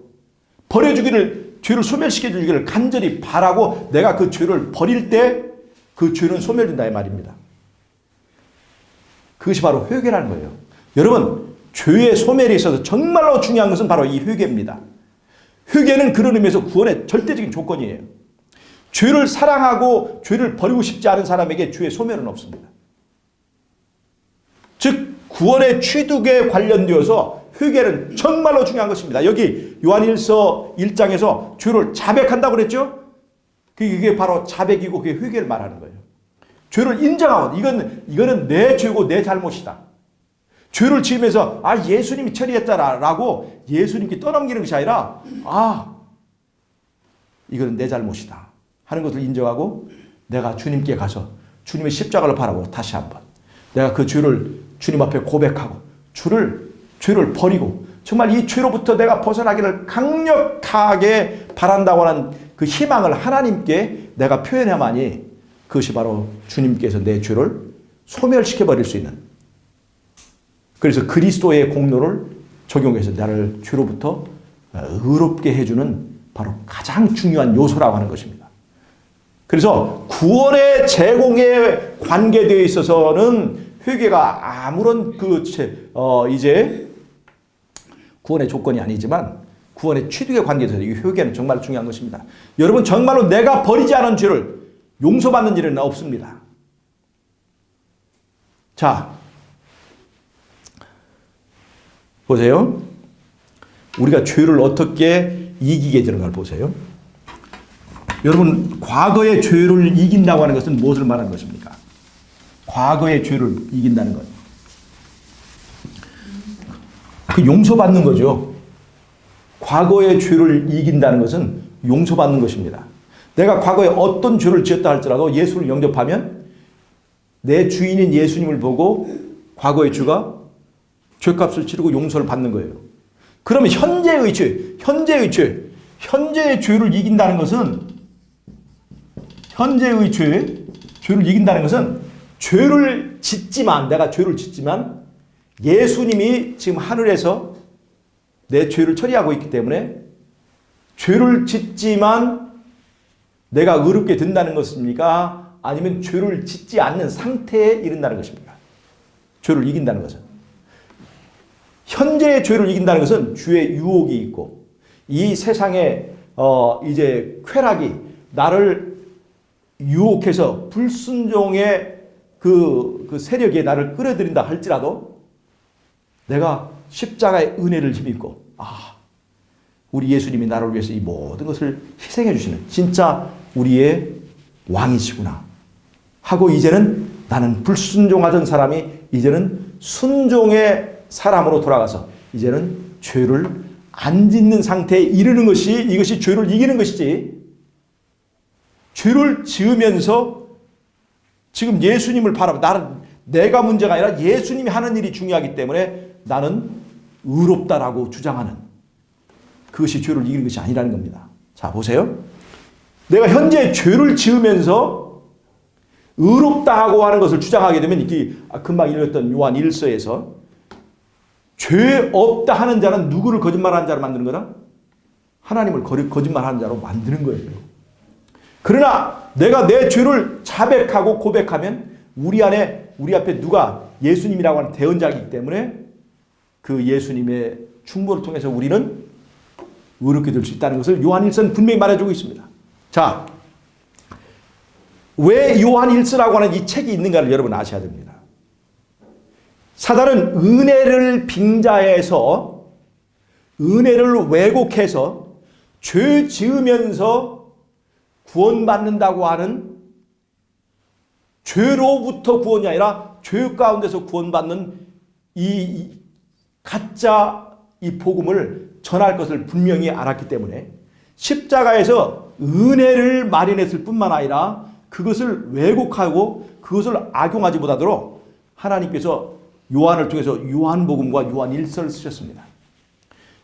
버려주기를, 죄를 소멸시켜주기를 간절히 바라고 내가 그 죄를 버릴 때 그 죄는 소멸된다 이 말입니다. 그것이 바로 회개라는 거예요. 여러분, 죄의 소멸에 있어서 정말로 중요한 것은 바로 이 회개입니다. 회개는 그런 의미에서 구원의 절대적인 조건이에요. 죄를 사랑하고 죄를 버리고 싶지 않은 사람에게 죄의 소멸은 없습니다. 즉 구원의 취득에 관련되어서 회개는 정말로 중요한 것입니다. 여기 요한일서 1장에서 죄를 자백한다고 그랬죠? 그게 바로 자백이고 그게 회개를 말하는 거예요. 죄를 인정하고 이거는 내 죄고 내 잘못이다. 죄를 지으면서 예수님이 처리했다라고 예수님께 떠넘기는 것이 아니라 이거는 내 잘못이다 하는 것을 인정하고 내가 주님께 가서 주님의 십자가를 바라고 다시 한번 내가 그 죄를 주님 앞에 고백하고 죄를 버리고 정말 이 죄로부터 내가 벗어나기를 강력하게 바란다고 하는 그 희망을 하나님께 내가 표현해야만이 그것이 바로 주님께서 내 죄를 소멸시켜버릴 수 있는, 그래서 그리스도의 공로를 적용해서 나를 죄로부터 의롭게 해주는 바로 가장 중요한 요소라고 하는 것입니다. 그래서 구원의 제공에 관계되어 있어서는 회개가 아무런 이제 구원의 조건이 아니지만 구원의 취득에 관계돼서 이 회개는 정말 중요한 것입니다. 여러분, 정말로 내가 버리지 않은 죄를 용서받는 일은 없습니다. 자, 보세요. 우리가 죄를 어떻게 이기게 되는 걸 보세요. 여러분, 과거의 죄를 이긴다고 하는 것은 무엇을 말하는 것입니까? 과거의 죄를 이긴다는 것. 그 용서받는 거죠. 과거의 죄를 이긴다는 것은 용서받는 것입니다. 내가 과거에 어떤 죄를 지었다 할지라도 예수를 영접하면 내 주인인 예수님을 보고 과거의 죄가 죄값을 치르고 용서를 받는 거예요. 그러면 현재의 죄를 이긴다는 것은 죄를 짓지만, 내가 죄를 짓지만 예수님이 지금 하늘에서 내 죄를 처리하고 있기 때문에 죄를 짓지만 내가 의롭게 된다는 것입니까? 아니면 죄를 짓지 않는 상태에 이른다는 것입니까? 죄를 이긴다는 것은. 현재의 죄를 이긴다는 것은 주의 유혹이 있고 이 세상에 이제 쾌락이 나를 유혹해서 불순종의 그 세력에 나를 끌어들인다 할지라도 내가 십자가의 은혜를 힘입고 우리 예수님이 나를 위해서 이 모든 것을 희생해 주시는 진짜 우리의 왕이시구나 하고 이제는 나는 불순종하던 사람이 이제는 순종의 사람으로 돌아가서 이제는 죄를 안 짓는 상태에 이르는 것이 이것이 죄를 이기는 것이지, 죄를 지으면서 지금 예수님을 바라보고 내가 문제가 아니라 예수님이 하는 일이 중요하기 때문에 나는 의롭다라고 주장하는 그것이 죄를 이기는 것이 아니라는 겁니다. 자, 보세요. 내가 현재 죄를 지으면서 의롭다고 하는 것을 주장하게 되면 이렇게 금방 읽었던 요한 1서에서 죄 없다 하는 자는 누구를 거짓말하는 자로 만드는 거다? 하나님을 거짓말하는 자로 만드는 거예요. 그러나 내가 내 죄를 자백하고 고백하면 우리 앞에 누가 예수님이라고 하는 대언자이기 때문에 그 예수님의 충보를 통해서 우리는 의롭게 될 수 있다는 것을 요한 1서는 분명히 말해주고 있습니다. 자, 왜 요한 1서라고 하는 이 책이 있는가를 여러분 아셔야 됩니다. 사단은 은혜를 빙자해서 은혜를 왜곡해서 죄 지으면서 구원받는다고 하는, 죄로부터 구원이 아니라 죄 가운데서 구원받는 이 가짜 이 복음을 전할 것을 분명히 알았기 때문에 십자가에서 은혜를 마련했을 뿐만 아니라 그것을 왜곡하고 그것을 악용하지 못하도록 하나님께서 요한을 통해서 요한복음과 요한 1서를 쓰셨습니다.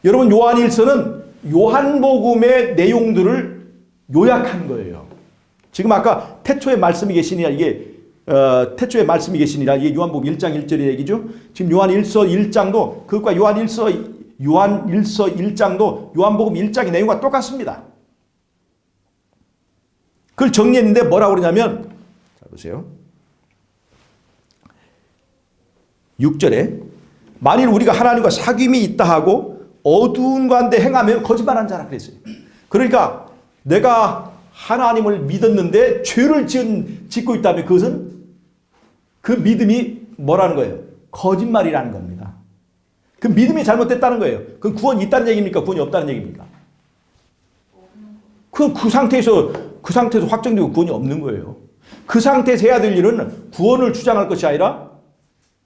여러분, 요한 1서는 요한복음의 내용들을 요약한 거예요. 지금 아까 태초에 말씀이 계시니라 이게 태초에 말씀이 계시니라 이게 요한복음 1장 1절의 얘기죠. 지금 요한 1서 1장도 그것과 요한 1서 1장도 요한복음 1장의 내용과 똑같습니다. 그걸 정리했는데 뭐라고 그러냐면 자 보세요. 6절에 만일 우리가 하나님과 사귐이 있다 하고 어두운 가운데 행하며 거짓말한 자라 그랬어요. 그러니까 내가 하나님을 믿었는데 죄를 짓고 있다면 그것은 그 믿음이 뭐라는 거예요? 거짓말이라는 겁니다. 그 믿음이 잘못됐다는 거예요. 그 구원이 있다는 얘기입니까? 구원이 없다는 얘기입니까? 그 상태에서 확정되고 구원이 없는 거예요. 그 상태에서 해야 될 일은 구원을 주장할 것이 아니라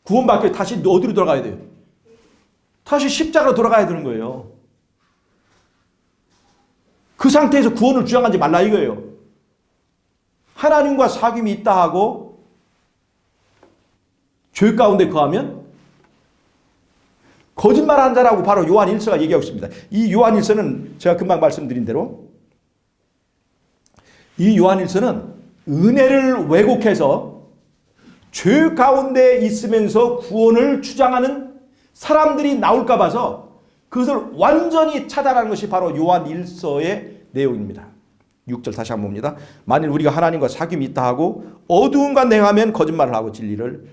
구원받기 위해 다시 어디로 돌아가야 돼요? 다시 십자가로 돌아가야 되는 거예요. 그 상태에서 구원을 주장하지 말라 이거예요. 하나님과 사귐이 있다 하고 죄 가운데 거하면 거짓말하는 자라고 바로 요한 1서가 얘기하고 있습니다. 이 요한 1서는 제가 금방 말씀드린 대로 이 요한 1서는 은혜를 왜곡해서 죄 가운데 있으면서 구원을 주장하는 사람들이 나올까 봐서 그것을 완전히 차단하는 것이 바로 요한 1서의 내용입니다. 6절 다시 한번 봅니다. 만일 우리가 하나님과 사귐이 있다 하고 어두운 가운데 행하면 거짓말을 하고 진리를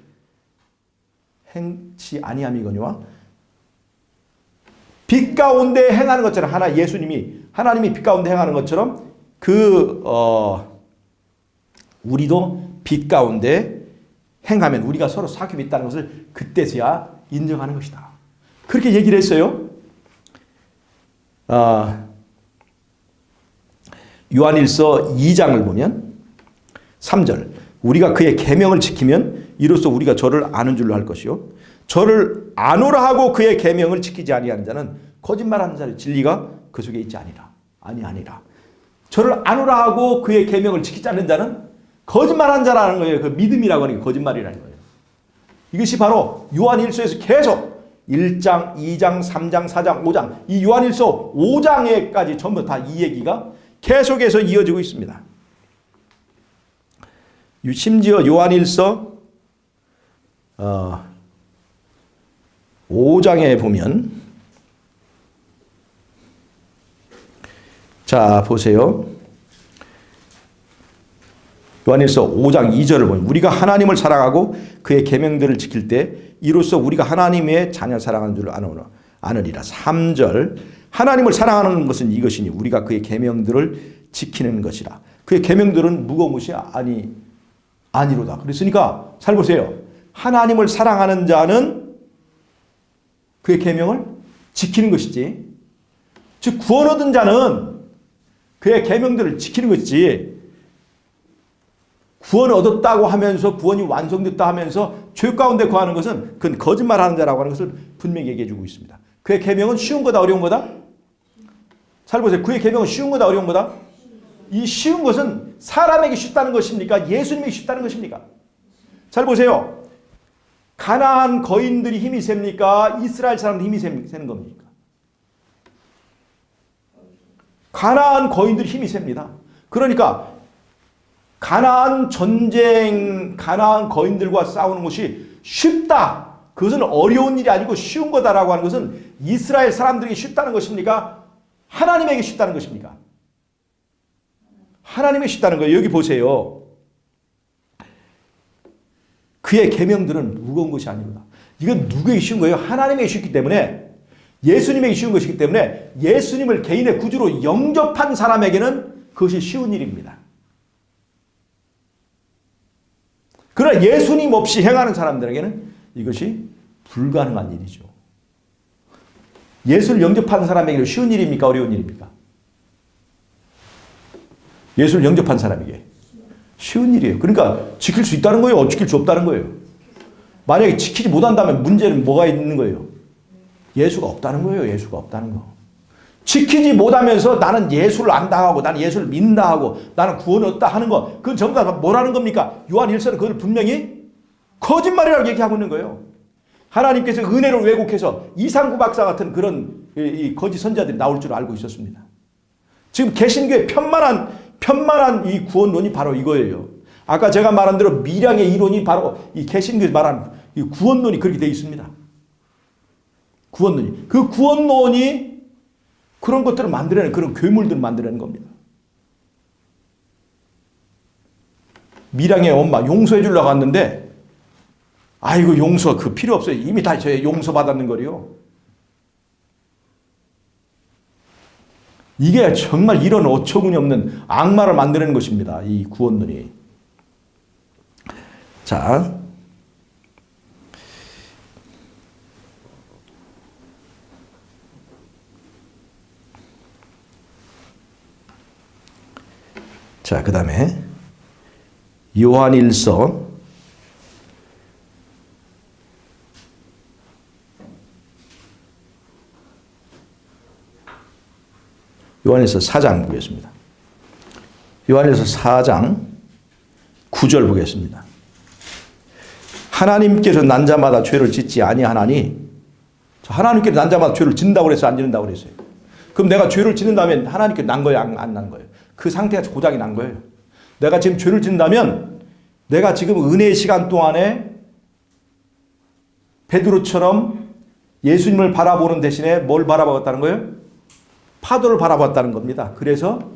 행치 아니함이거니와 빛 가운데 행하는 것처럼 하나님이 빛 가운데 행하는 것처럼 우리도 빛 가운데 행하면 우리가 서로 사귐이 있다는 것을 그때서야 인정하는 것이다. 그렇게 얘기를 했어요. 요한일서 2장을 보면 3절 우리가 그의 계명을 지키면 이로써 우리가 저를 아는 줄로 할 것이요 저를 아노라 하고 그의 계명을 지키지 아니하는 자는 거짓말하는 자의 진리가 그 속에 있지 아니라 저를 아노라 하고 그의 계명을 지키지 않는 자는 거짓말하는 자라는 거예요. 그 믿음이라고 하는 게 거짓말이라는 거예요. 이것이 바로 요한일서에서 계속 1장, 2장, 3장, 4장, 5장 이 요한일서 5장에까지 전부 다 이 얘기가 계속해서 이어지고 있습니다. 심지어 요한일서 5장에 보면 자 보세요. 요한일서 5장 2절을 보면 우리가 하나님을 사랑하고 그의 계명들을 지킬 때 이로써 우리가 하나님의 자녀 사랑하는 줄 아느니라. 3절 하나님을 사랑하는 것은 이것이니 우리가 그의 계명들을 지키는 것이라. 그의 계명들은 무거운 것이 아니로다. 그랬으니까 잘 보세요. 하나님을 사랑하는 자는 그의 계명을 지키는 것이지. 즉 구원 얻은 자는 그의 계명들을 지키는 것이지. 구원 얻었다고 하면서 구원이 완성됐다 하면서 죄 가운데 거하는 것은 그건 거짓말하는 자라고 하는 것을 분명히 얘기해 주고 있습니다. 그의 계명은 쉬운 거다 어려운 거다? 잘 보세요. 그의 계명은 쉬운 거다 어려운 거다? 이 쉬운 것은 사람에게 쉽다는 것입니까? 예수님에게 쉽다는 것입니까? 잘 보세요. 가나안 거인들이 힘이 셉니까? 이스라엘 사람들이 힘이 세는 겁니까? 가나안 거인들이 힘이 셉니다. 그러니까 가나안 전쟁, 가나안 거인들과 싸우는 것이 쉽다. 그것은 어려운 일이 아니고 쉬운 거다라고 하는 것은 이스라엘 사람들에게 쉽다는 것입니까? 하나님에게 쉽다는 것입니까? 하나님에게 쉽다는 거예요. 여기 보세요. 그의 계명들은 무거운 것이 아닙니다. 이건 누구에게 쉬운 거예요? 하나님에게 쉽기 때문에 예수님에게 쉬운 것이기 때문에 예수님을 개인의 구주로 영접한 사람에게는 그것이 쉬운 일입니다. 그러나 예수님 없이 행하는 사람들에게는 이것이 불가능한 일이죠. 예수를 영접하는 사람에게는 쉬운 일입니까? 어려운 일입니까? 예수를 영접한 사람에게 쉬운 일이에요. 그러니까 지킬 수 있다는 거예요? 지킬 수 없다는 거예요? 만약에 지키지 못한다면 문제는 뭐가 있는 거예요? 예수가 없다는 거예요. 예수가 없다는 거. 지키지 못하면서 나는 예수를 안다 하고 나는 예수를 믿는다 하고 나는 구원 얻다 하는 거 그건 전부 다 뭐라는 겁니까? 요한 1서는 그걸 분명히 거짓말이라고 얘기하고 있는 거예요. 하나님께서 은혜를 왜곡해서 이상구 박사 같은 그런 이 거짓 선자들이 나올 줄 알고 있었습니다. 지금 개신교의 편만한 편만한 이 구원론이 바로 이거예요. 아까 제가 말한 대로 미량의 이론이 바로 이 개신교에서 말하는 이 구원론이 그렇게 되어 있습니다. 구원론이. 그 구원론이 그런 것들을 만들어내는 그런 괴물들을 만들어내는 겁니다. 미량의 엄마 용서해 주려고 왔는데 아이고 용서 그 필요 없어요. 이미 다 저희 용서 받았는 거리요. 이게 정말 이런 어처구니 없는 악마를 만드는 것입니다. 이 구원론이. 자, 그 다음에 요한일서 4장 보겠습니다. 요한일서 4장 9절 보겠습니다. 하나님께서 난 자마다 죄를 짓지 아니하나니, 하나님께서 난 자마다 죄를 짓는다고 그랬어요? 안 짓는다고 그랬어요? 그럼 내가 죄를 짓는다면 하나님께 난 거예요? 안 난 거예요? 그 상태가 고장이 난 거예요. 내가 지금 죄를 짓는다면 내가 지금 은혜의 시간 동안에 베드로처럼 예수님을 바라보는 대신에 뭘 바라봤다는 거예요? 파도를 바라봤다는 겁니다. 그래서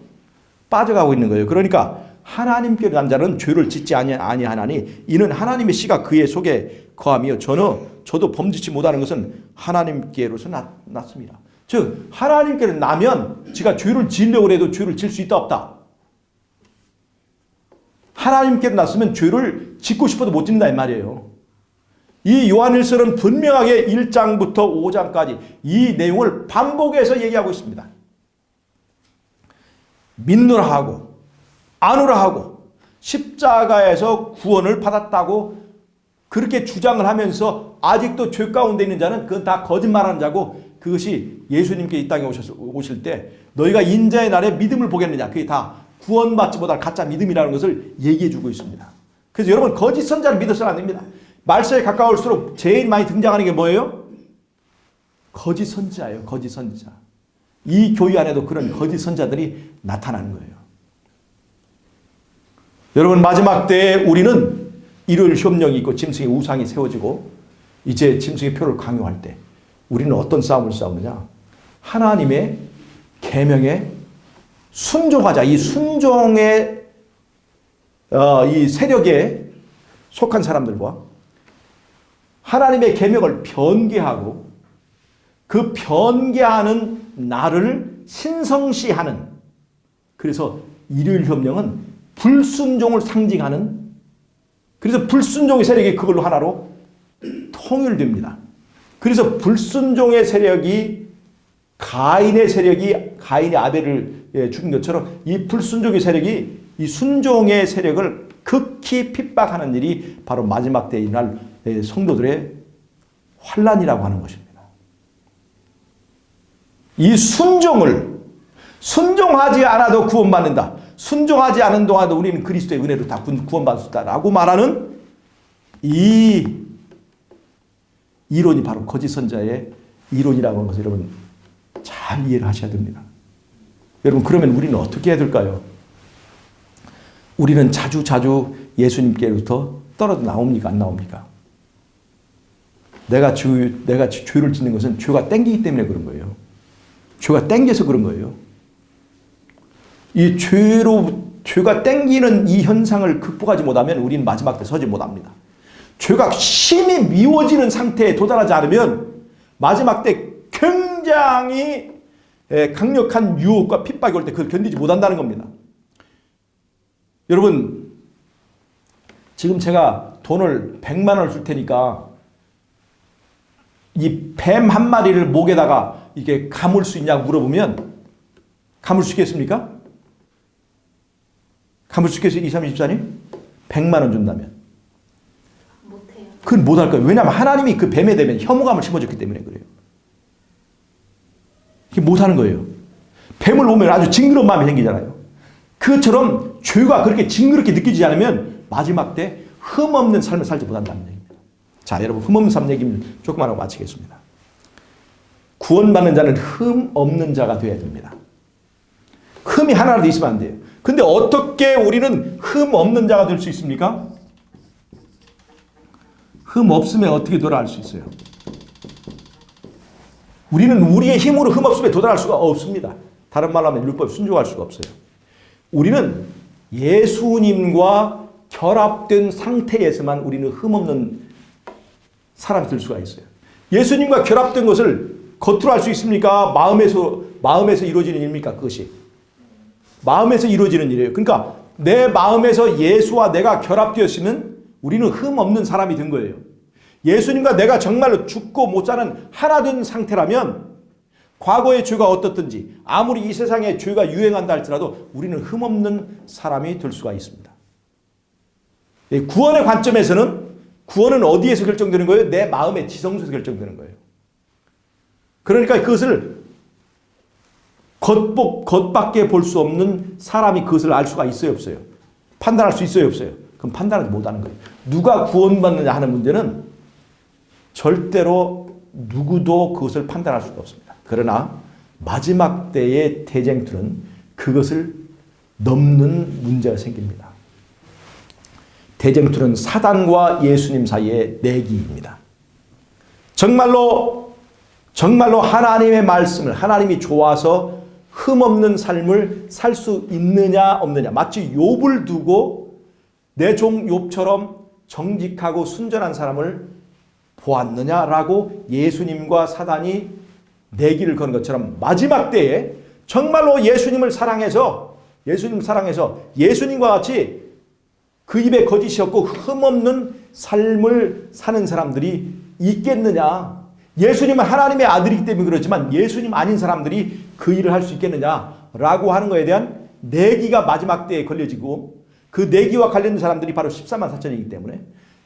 빠져가고 있는 거예요. 그러니까 하나님께 난 자는 죄를 짓지 아니하나니 이는 하나님의 씨가 그의 속에 거하며 저도 범죄치 못하는 것은 하나님께로서 났습니다. 즉 하나님께로 나면 지가 죄를 지으려고 해도 죄를 질 수 있다 없다. 하나님께로 났으면 죄를 짓고 싶어도 못 짓는다 이 말이에요. 이 요한일서는 분명하게 1장부터 5장까지 이 내용을 반복해서 얘기하고 있습니다. 믿노라 하고 아노라 하고 십자가에서 구원을 받았다고 그렇게 주장을 하면서 아직도 죄 가운데 있는 자는 그건 다 거짓말하는 자고 그것이 예수님께 이 땅에 오실 때 너희가 인자의 날에 믿음을 보겠느냐 그게 다 구원받지 못할 가짜 믿음이라는 것을 얘기해 주고 있습니다. 그래서 여러분 거짓 선자를 믿어서는 안 됩니다. 말세에 가까울수록 제일 많이 등장하는 게 뭐예요? 거짓 선지자예요. 거짓 선지자. 이 교회 안에도 그런 거짓 선자들이 나타나는 거예요. 여러분 마지막 때에 우리는 일요일 협력이 있고 짐승의 우상이 세워지고 이제 짐승의 표를 강요할 때 우리는 어떤 싸움을 싸우느냐? 하나님의 계명에 순종하자. 이 순종의 이 세력에 속한 사람들과 하나님의 계명을 변개하고 그 변개하는 나를 신성시하는 그래서 일요일 협령은 불순종을 상징하는 그래서 불순종의 세력이 그걸로 하나로 통일됩니다. 그래서 불순종의 세력이 가인의 아벨을 죽인 것처럼 이 불순종의 세력이 이 순종의 세력을 극히 핍박하는 일이 바로 마지막 때에 일어날 성도들의 환난이라고 하는 것입니다. 이 순종하지 않아도 구원받는다. 순종하지 않은 동안도 우리는 그리스도의 은혜로 다 구원받았다라고 말하는 이 이론이 바로 거짓 선자의 이론이라고 하는 것을 여러분 잘 이해를 하셔야 됩니다. 여러분 그러면 우리는 어떻게 해야 될까요? 우리는 자주 예수님께로부터 떨어져 나옵니까? 안 나옵니까? 내가 죄를 짓는 것은 죄가 땡기기 때문에 그런 거예요. 죄가 땡겨서 그런 거예요. 이 죄가 땡기는 이 현상을 극복하지 못하면 우리는 마지막 때 서지 못합니다. 죄가 심히 미워지는 상태에 도달하지 않으면 마지막 때 굉장히 강력한 유혹과 핍박이 올 때 그걸 견디지 못한다는 겁니다. 여러분 지금 제가 돈을 100만 원을 줄 테니까 이 뱀 한 마리를 목에다가 이게 감을 수 있냐고 물어보면 감을 수 있겠습니까? 감을 수 있겠어요? 2324님? 100만 원 준다면 못해요. 그건 못할 거예요. 왜냐하면 하나님이 그 뱀에 대면 혐오감을 심어줬기 때문에 그래요. 이게 못하는 거예요. 뱀을 보면 아주 징그러운 마음이 생기잖아요. 그것처럼 죄가 그렇게 징그럽게 느끼지 않으면 마지막 때 흠없는 삶을 살지 못한다는 얘기입니다. 자, 여러분 흠없는 삶 얘기를 조금만 하고 마치겠습니다. 구원받는 자는 흠 없는 자가 되어야 됩니다. 흠이 하나라도 있으면 안 돼요. 근데 어떻게 우리는 흠 없는 자가 될 수 있습니까? 흠 없으면 어떻게 도달할 수 있어요? 우리는 우리의 힘으로 흠 없음에 도달할 수가 없습니다. 다른 말로 하면 율법에 순종할 수가 없어요. 우리는 예수님과 결합된 상태에서만 우리는 흠 없는 사람이 될 수가 있어요. 예수님과 결합된 것을 겉으로 할 수 있습니까? 마음에서 이루어지는 일입니까? 그것이 마음에서 이루어지는 일이에요. 그러니까 내 마음에서 예수와 내가 결합되었으면 우리는 흠 없는 사람이 된 거예요. 예수님과 내가 정말로 죽고 못 사는 하나 된 상태라면 과거의 죄가 어떻든지 아무리 이 세상에 죄가 유행한다 할지라도 우리는 흠 없는 사람이 될 수가 있습니다. 구원의 관점에서는 구원은 어디에서 결정되는 거예요? 내 마음의 지성소에서 결정되는 거예요. 그러니까 그것을 겉밖에 볼 수 없는 사람이 그것을 알 수가 있어요, 없어요? 판단할 수 있어요, 없어요? 그럼 판단하지 못하는 거예요. 누가 구원받느냐 하는 문제는 절대로 누구도 그것을 판단할 수가 없습니다. 그러나 마지막 때의 대쟁투는 그것을 넘는 문제가 생깁니다. 대쟁투는 사단과 예수님 사이의 내기입니다. 정말로 하나님의 말씀을 하나님이 좋아서 흠없는 삶을 살 수 있느냐 없느냐. 마치 욥을 두고 내 종 욥처럼 정직하고 순전한 사람을 보았느냐라고 예수님과 사단이 내기를 거는 것처럼 마지막 때에 정말로 예수님을 사랑해서 예수님과 같이 그 입에 거짓이 없고 흠없는 삶을 사는 사람들이 있겠느냐. 예수님은 하나님의 아들이기 때문에 그렇지만 예수님 아닌 사람들이 그 일을 할 수 있겠느냐라고 하는 것에 대한 내기가 마지막 때에 걸려지고 그 내기와 관련된 사람들이 바로 14만 4천이기 때문에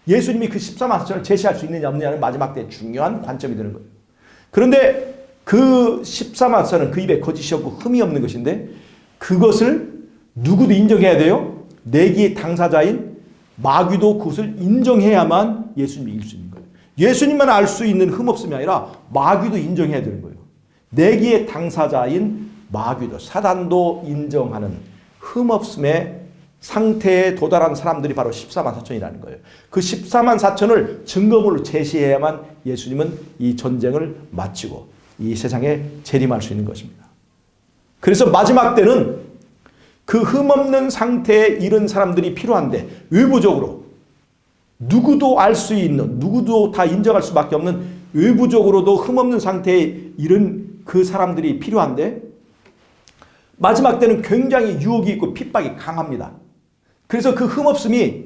예수님이 그 14만 4천을 제시할 수 있느냐 없느냐는 마지막 때의 중요한 관점이 되는 거예요. 그런데 그 14만 4천은 그 입에 거짓이 없고 흠이 없는 것인데 그것을 누구도 인정해야 돼요. 내기의 당사자인 마귀도 그것을 인정해야만 예수님이 이길 수 있는 거예요. 예수님만 알 수 있는 흠없음이 아니라 마귀도 인정해야 되는 거예요. 내기의 당사자인 마귀도 사단도 인정하는 흠없음의 상태에 도달한 사람들이 바로 14만 4천이라는 거예요. 그 14만 4천을 증거물로 제시해야만 예수님은 이 전쟁을 마치고 이 세상에 재림할 수 있는 것입니다. 그래서 마지막 때는 그 흠없는 상태에 이른 사람들이 필요한데 외부적으로 누구도 알 수 있는 누구도 다 인정할 수밖에 없는 외부적으로도 흠없는 상태에 이른 그 사람들이 필요한데 마지막 때는 굉장히 유혹이 있고 핍박이 강합니다. 그래서 그 흠없음이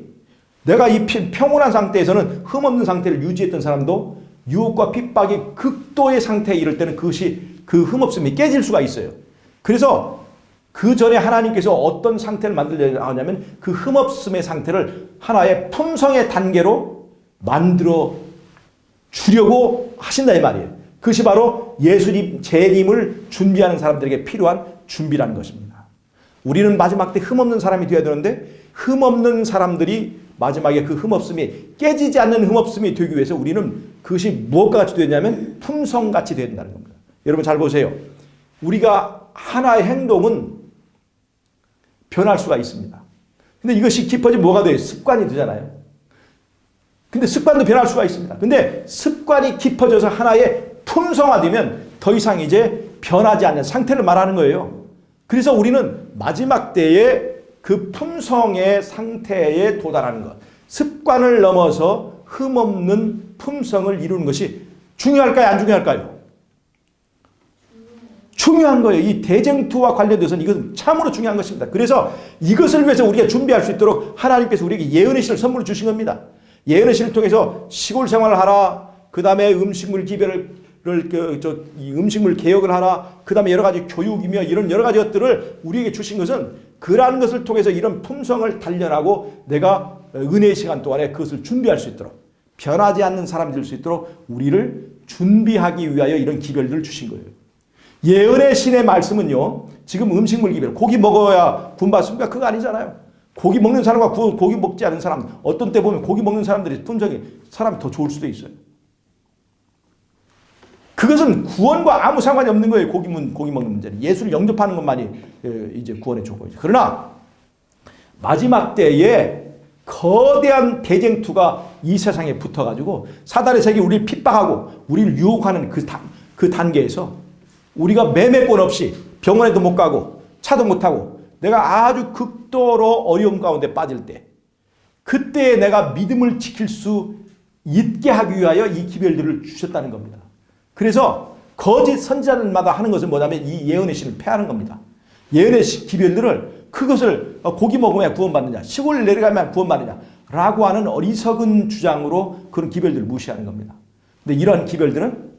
내가 이 평온한 상태에서는 흠없는 상태를 유지했던 사람도 유혹과 핍박이 극도의 상태에 이를 때는 그것이 그 흠없음이 깨질 수가 있어요. 그래서 그 전에 하나님께서 어떤 상태를 만들려고 하냐면 그 흠없음의 상태를 하나의 품성의 단계로 만들어 주려고 하신다 이 말이에요. 그것이 바로 예수님 재림을 준비하는 사람들에게 필요한 준비라는 것입니다. 우리는 마지막 때 흠없는 사람이 되어야 되는데 흠없는 사람들이 마지막에 그 흠없음이 깨지지 않는 흠없음이 되기 위해서 우리는 그것이 무엇과 같이 되냐면 품성같이 되어야 된다는 겁니다. 여러분 잘 보세요. 우리가 하나의 행동은 변할 수가 있습니다. 근데 이것이 깊어지면 뭐가 돼요? 습관이 되잖아요. 근데 습관도 변할 수가 있습니다. 근데 습관이 깊어져서 하나의 품성화되면 더 이상 이제 변하지 않는 상태를 말하는 거예요. 그래서 우리는 마지막 때에 그 품성의 상태에 도달하는 것, 습관을 넘어서 흠없는 품성을 이루는 것이 중요할까요? 안 중요할까요? 중요한 거예요. 이 대쟁투와 관련돼서는 이것은 참으로 중요한 것입니다. 그래서 이것을 위해서 우리가 준비할 수 있도록 하나님께서 우리에게 예언의 신을 선물로 주신 겁니다. 예언의 신을 통해서 시골 생활을 하라. 그 다음에 음식물 기별을 이 음식물 개혁을 하라. 그 다음에 여러 가지 교육이며 이런 여러 가지 것들을 우리에게 주신 것은 그러한 것을 통해서 이런 품성을 단련하고 내가 은혜의 시간 동안에 그것을 준비할 수 있도록 변하지 않는 사람이 될 수 있도록 우리를 준비하기 위하여 이런 기별들을 주신 거예요. 예언의 신의 말씀은요. 지금 음식물 기별, 고기 먹어야 구원받습니까? 그거 아니잖아요. 고기 먹는 사람과 고기 먹지 않은 사람, 어떤 때 보면 고기 먹는 사람들이 품성이 사람이 더 좋을 수도 있어요. 그것은 구원과 아무 상관이 없는 거예요. 고기 먹는 문제는. 예수를 영접하는 것만이 이제 구원의 조건이죠. 그러나 마지막 때에 거대한 대쟁투가 이 세상에 붙어가지고 사단의 세계 우리를 핍박하고 우리를 유혹하는 그 단계에서 우리가 매매권 없이 병원에도 못 가고 차도 못 타고 내가 아주 극도로 어려움 가운데 빠질 때 그때 내가 믿음을 지킬 수 있게 하기 위하여 이 기별들을 주셨다는 겁니다. 그래서 거짓 선지자들마다 하는 것은 뭐냐면 이 예언의 신을 폐하는 겁니다. 예언의 기별들을 그것을 고기 먹으면 구원받느냐 시골 내려가면 구원받느냐 라고 하는 어리석은 주장으로 그런 기별들을 무시하는 겁니다. 근데 이러한 기별들은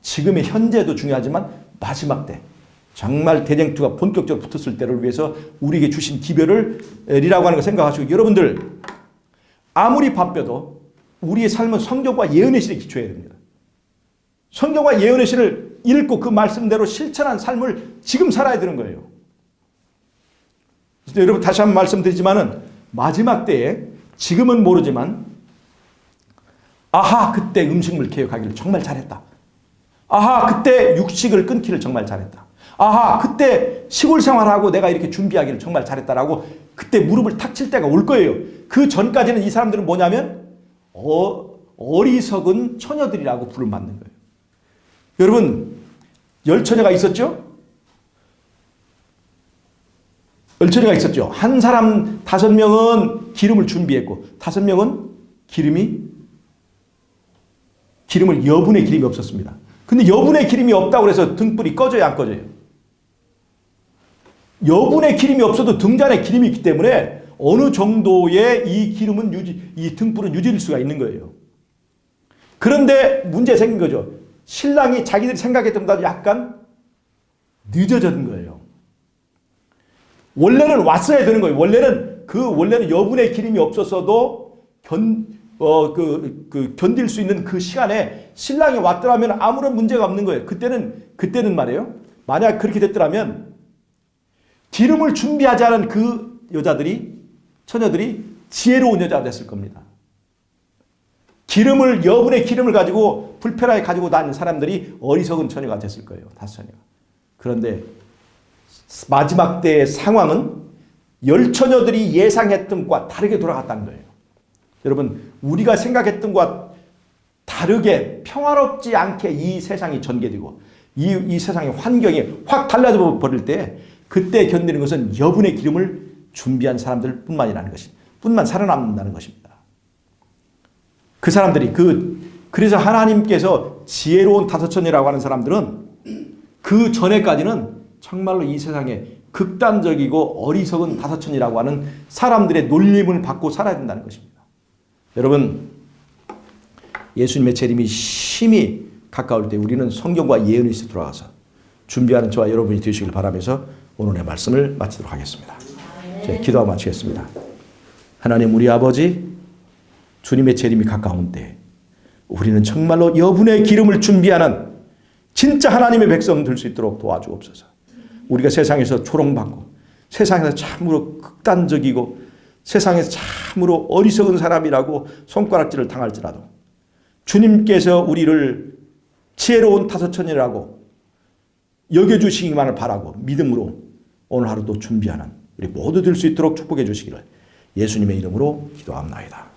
지금의 현재도 중요하지만 마지막 때 정말 대쟁투가 본격적으로 붙었을 때를 위해서 우리에게 주신 기별이라고 하는 걸 생각하시고 여러분들 아무리 바빠도 우리의 삶은 성경과 예언의 신에 기초해야 됩니다. 성경과 예언의 신을 읽고 그 말씀대로 실천한 삶을 지금 살아야 되는 거예요. 여러분 다시 한번 말씀드리지만은 마지막 때에 지금은 모르지만 아하 그때 음식물 개혁하기를 정말 잘했다. 아하 그때 육식을 끊기를 정말 잘했다. 아하 그때 시골 생활하고 내가 이렇게 준비하기를 정말 잘했다라고 그때 무릎을 탁 칠 때가 올 거예요. 그 전까지는 이 사람들은 뭐냐면 어리석은 처녀들이라고 부름을 받는 거예요. 여러분 10처녀가 있었죠? 10처녀가 있었죠. 한 사람 5명은 기름을 준비했고 5명은 기름을 여분의 기름이 없었습니다. 근데 여분의 기름이 없다고 해서 등불이 꺼져요, 안 꺼져요? 여분의 기름이 없어도 등잔에 기름이 있기 때문에 어느 정도의 이 등불은 유지될 수가 있는 거예요. 그런데 문제 생긴 거죠. 신랑이 자기들이 생각했던 것보다 약간 늦어진 거예요. 원래는 왔어야 되는 거예요. 원래는 여분의 기름이 없었어도 견딜 수 있는 그 시간에 신랑이 왔더라면 아무런 문제가 없는 거예요. 그때는 말이에요. 만약 그렇게 됐더라면 기름을 준비하지 않은 그 처녀들이 지혜로운 여자가 됐을 겁니다. 여분의 기름을 가지고 불편하게 가지고 다니는 사람들이 어리석은 처녀가 됐을 거예요. 5처녀가. 그런데 마지막 때의 상황은 10처녀들이 예상했던 것과 다르게 돌아갔다는 거예요. 여러분 우리가 생각했던 것과 다르게 평화롭지 않게 이 세상이 전개되고 이 세상의 환경이 확 달라져 버릴 때 그때 견디는 것은 여분의 기름을 준비한 사람들 뿐만 살아남는다는 것입니다. 그 사람들이 그래서 하나님께서 지혜로운 5처녀라고 하는 사람들은 그 전에까지는 정말로 이 세상에 극단적이고 어리석은 5처녀라고 하는 사람들의 놀림을 받고 살아야 된다는 것입니다. 여러분 예수님의 재림이 심히 가까울 때 우리는 성경과 예언에 돌아가서 준비하는 저와 여러분이 되시길 바라면서 오늘의 말씀을 마치도록 하겠습니다. 기도하고 마치겠습니다. 하나님 우리 아버지 주님의 재림이 가까운 때 우리는 정말로 여분의 기름을 준비하는 진짜 하나님의 백성 될 수 있도록 도와주옵소서. 우리가 세상에서 조롱받고 세상에서 참으로 극단적이고 세상에서 참으로 어리석은 사람이라고 손가락질을 당할지라도 주님께서 우리를 지혜로운 5처녀라고 여겨주시기만을 바라고 믿음으로 오늘 하루도 준비하는 우리 모두 될 수 있도록 축복해 주시기를 예수님의 이름으로 기도합니다.